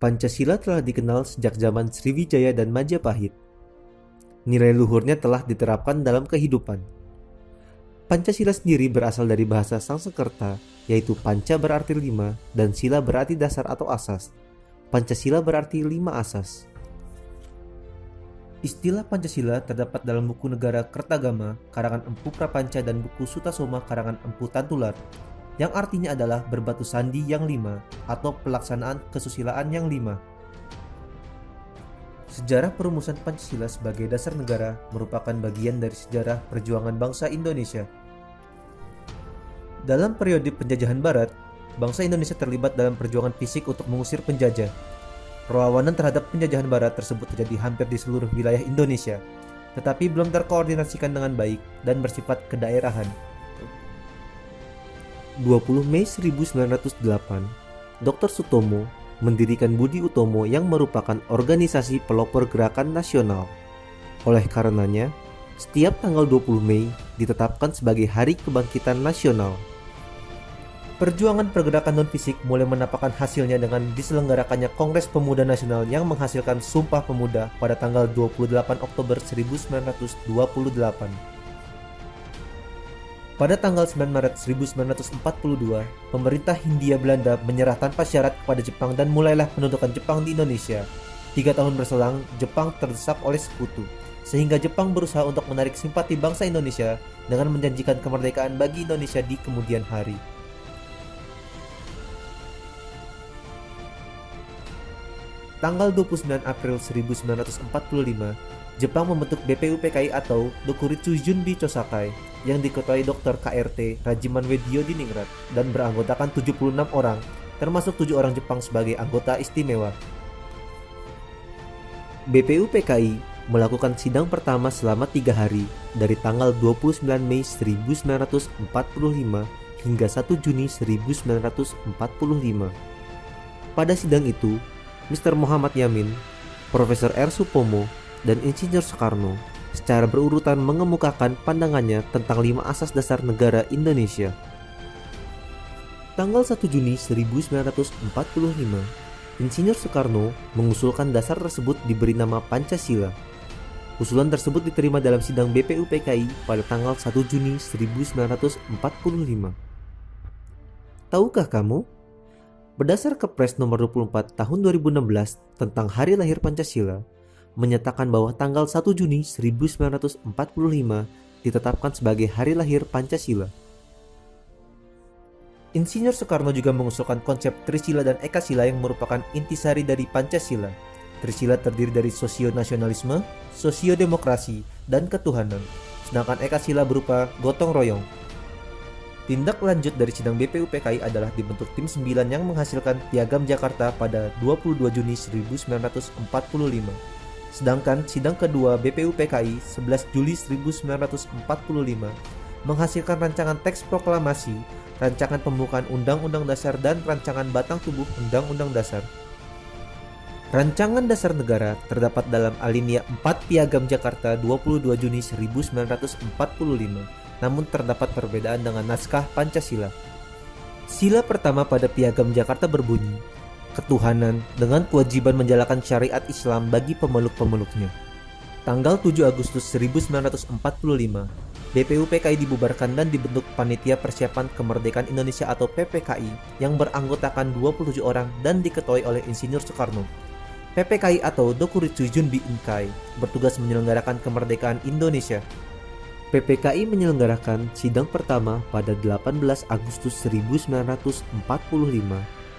Pancasila telah dikenal sejak zaman Sriwijaya dan Majapahit. Nilai luhurnya telah diterapkan dalam kehidupan. Pancasila sendiri berasal dari bahasa Sanskerta, yaitu panca berarti 5 dan sila berarti dasar atau asas. Pancasila berarti 5 asas. Istilah Pancasila terdapat dalam buku Negara Kertagama karangan Empu Prapanca dan buku Sutasoma karangan Empu Tantular, yang artinya adalah berbatu sandi yang 5 atau pelaksanaan kesusilaan yang 5. Sejarah perumusan Pancasila sebagai dasar negara merupakan bagian dari sejarah perjuangan bangsa Indonesia. Dalam periode penjajahan Barat, bangsa Indonesia terlibat dalam perjuangan fisik untuk mengusir penjajah. Perlawanan terhadap penjajahan Barat tersebut terjadi hampir di seluruh wilayah Indonesia, tetapi belum terkoordinasikan dengan baik dan bersifat kedaerahan. 20 Mei 1908, Dr. Sutomo mendirikan Budi Utomo yang merupakan organisasi pelopor gerakan nasional. Oleh karenanya, setiap tanggal 20 Mei ditetapkan sebagai Hari Kebangkitan Nasional. Perjuangan pergerakan non-fisik mulai menampakkan hasilnya dengan diselenggarakannya Kongres Pemuda Nasional yang menghasilkan Sumpah Pemuda pada tanggal 28 Oktober 1928. Pada tanggal 9 Maret 1942, pemerintah Hindia Belanda menyerah tanpa syarat kepada Jepang dan mulailah pendudukan Jepang di Indonesia. 3 tahun berselang, Jepang terdesak oleh sekutu, sehingga Jepang berusaha untuk menarik simpati bangsa Indonesia dengan menjanjikan kemerdekaan bagi Indonesia di kemudian hari. Tanggal 29 April 1945, Jepang membentuk BPUPKI atau Dokuritsu Junbi Chosakai yang diketuai Dr. KRT Rajiman Wedio Diningrat dan beranggotakan 76 orang, termasuk 7 orang Jepang sebagai anggota istimewa. BPUPKI melakukan sidang pertama selama 3 hari dari tanggal 29 Mei 1945 hingga 1 Juni 1945. Pada sidang itu, Mr. Muhammad Yamin, Profesor R. Supomo, dan Insinyur Soekarno secara berurutan mengemukakan pandangannya tentang 5 asas dasar negara Indonesia. Tanggal 1 Juni 1945, Insinyur Soekarno mengusulkan dasar tersebut diberi nama Pancasila. Usulan tersebut diterima dalam sidang BPUPKI pada tanggal 1 Juni 1945. Tahukah kamu? Berdasar Kepres nomor 24 tahun 2016 tentang Hari Lahir Pancasila, menyatakan bahwa tanggal 1 Juni 1945 ditetapkan sebagai Hari Lahir Pancasila. Insinyur Soekarno juga mengusulkan konsep Trisila dan Ekasila yang merupakan intisari dari Pancasila. Trisila terdiri dari sosio-nasionalisme, sosio-demokrasi, dan ketuhanan, sedangkan Ekasila berupa gotong royong. Tindak lanjut dari sidang BPUPKI adalah dibentuk tim 9 yang menghasilkan Piagam Jakarta pada 22 Juni 1945. Sedangkan sidang kedua BPUPKI 11 Juli 1945 menghasilkan rancangan teks proklamasi, rancangan pembukaan Undang-Undang Dasar dan rancangan batang tubuh Undang-Undang Dasar. Rancangan Dasar Negara terdapat dalam alinea 4 Piagam Jakarta 22 Juni 1945. Namun terdapat perbedaan dengan naskah Pancasila. Sila pertama pada Piagam Jakarta berbunyi, ketuhanan dengan kewajiban menjalankan syariat Islam bagi pemeluk-pemeluknya. Tanggal 7 Agustus 1945, BPUPKI dibubarkan dan dibentuk Panitia Persiapan Kemerdekaan Indonesia atau PPKI yang beranggotakan 27 orang dan diketuai oleh Insinyur Soekarno. PPKI atau Dokuritsu Junbi Inkai bertugas menyelenggarakan kemerdekaan Indonesia. PPKI menyelenggarakan sidang pertama pada 18 Agustus 1945,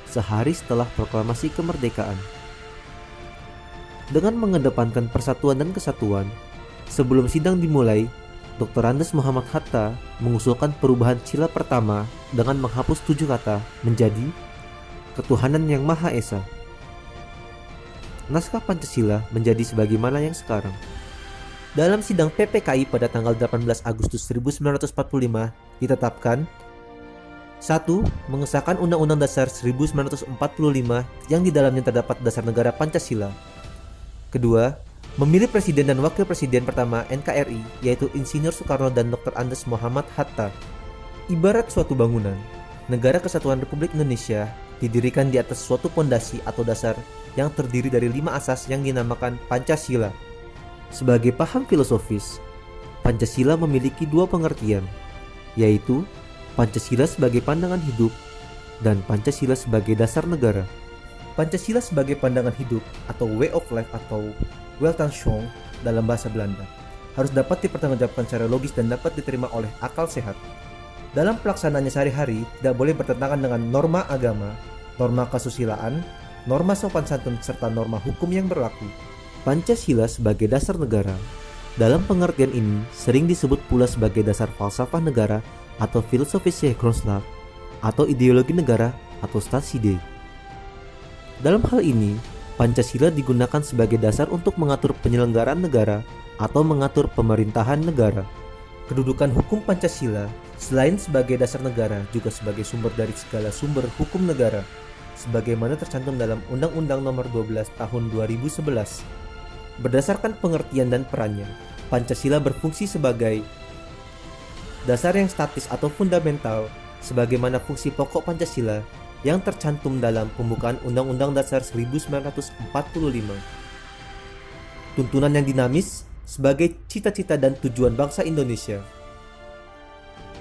sehari setelah proklamasi kemerdekaan. Dengan mengedepankan persatuan dan kesatuan, sebelum sidang dimulai, Dr. Andes Muhammad Hatta mengusulkan perubahan sila pertama dengan menghapus 7 kata menjadi ketuhanan yang Maha Esa. Naskah Pancasila menjadi sebagaimana yang sekarang. Dalam sidang PPKI pada tanggal 18 Agustus 1945 ditetapkan 1. Mengesahkan Undang-Undang Dasar 1945 yang di dalamnya terdapat dasar negara Pancasila. Kedua, memilih Presiden dan Wakil Presiden pertama NKRI yaitu Insinyur Soekarno dan Dr. Andes Muhammad Hatta. Ibarat suatu bangunan, Negara Kesatuan Republik Indonesia didirikan di atas suatu pondasi atau dasar yang terdiri dari 5 asas yang dinamakan Pancasila. Sebagai paham filosofis, Pancasila memiliki 2 pengertian, yaitu Pancasila sebagai pandangan hidup dan Pancasila sebagai dasar negara. Pancasila sebagai pandangan hidup atau way of life atau Weltanschauung dalam bahasa Belanda harus dapat dipertanggungjawabkan secara logis dan dapat diterima oleh akal sehat. Dalam pelaksanaannya sehari-hari tidak boleh bertentangan dengan norma agama, norma kesusilaan, norma sopan santun serta norma hukum yang berlaku. Pancasila sebagai dasar negara dalam pengertian ini sering disebut pula sebagai dasar falsafah negara atau filosofische Grundlage atau ideologi negara atau Staatsidee. Dalam hal ini, Pancasila digunakan sebagai dasar untuk mengatur penyelenggaraan negara atau mengatur pemerintahan negara. Kedudukan hukum Pancasila selain sebagai dasar negara juga sebagai sumber dari segala sumber hukum negara, sebagaimana tercantum dalam Undang-Undang Nomor 12 Tahun 2011. Berdasarkan pengertian dan perannya, Pancasila berfungsi sebagai dasar yang statis atau fundamental, sebagaimana fungsi pokok Pancasila yang tercantum dalam pembukaan Undang-Undang Dasar 1945. Tuntunan yang dinamis sebagai cita-cita dan tujuan bangsa Indonesia.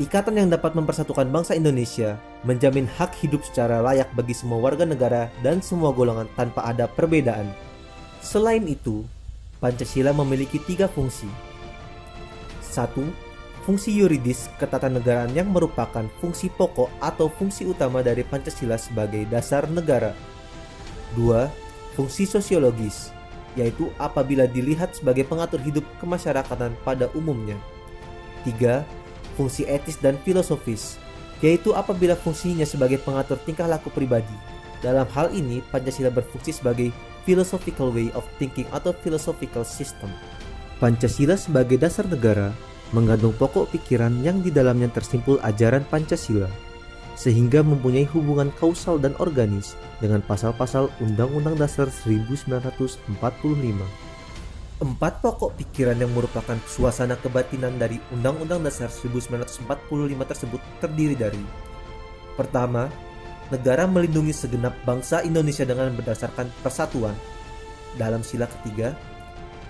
Ikatan yang dapat mempersatukan bangsa Indonesia, menjamin hak hidup secara layak bagi semua warga negara dan semua golongan tanpa ada perbedaan. Selain itu, Pancasila memiliki 3 fungsi. 1. Fungsi yuridis ketatanegaraan yang merupakan fungsi pokok atau fungsi utama dari Pancasila sebagai dasar negara. 2. Fungsi sosiologis, yaitu apabila dilihat sebagai pengatur hidup kemasyarakatan pada umumnya. 3. Fungsi etis dan filosofis, yaitu apabila fungsinya sebagai pengatur tingkah laku pribadi. Dalam hal ini, Pancasila berfungsi sebagai philosophical way of thinking atau philosophical system. Pancasila sebagai dasar negara mengandung pokok pikiran yang di dalamnya tersimpul ajaran Pancasila, sehingga mempunyai hubungan kausal dan organis dengan pasal-pasal Undang-Undang Dasar 1945. 4 pokok pikiran yang merupakan suasana kebatinan dari Undang-Undang Dasar 1945 tersebut terdiri dari: pertama, negara melindungi segenap bangsa Indonesia dengan berdasarkan persatuan dalam sila ketiga.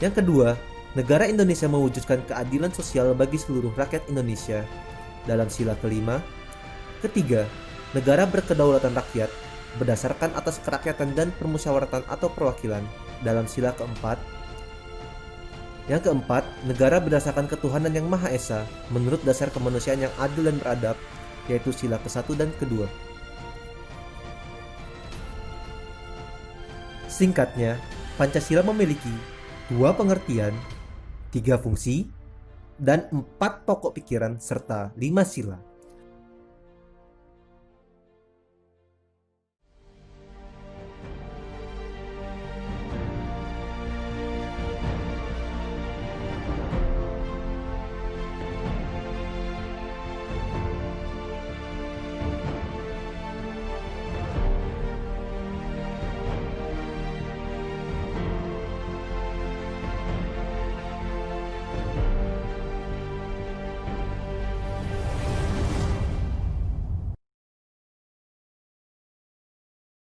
Yang kedua, negara Indonesia mewujudkan keadilan sosial bagi seluruh rakyat Indonesia dalam sila kelima. Ketiga, negara berkedaulatan rakyat berdasarkan atas kerakyatan dan permusyawaratan atau perwakilan dalam sila keempat. Yang keempat, negara berdasarkan ketuhanan yang Maha Esa menurut dasar kemanusiaan yang adil dan beradab, yaitu sila ke-1 dan kedua. Singkatnya, Pancasila memiliki 2 pengertian, 3 fungsi, dan 4 pokok pikiran serta 5 sila.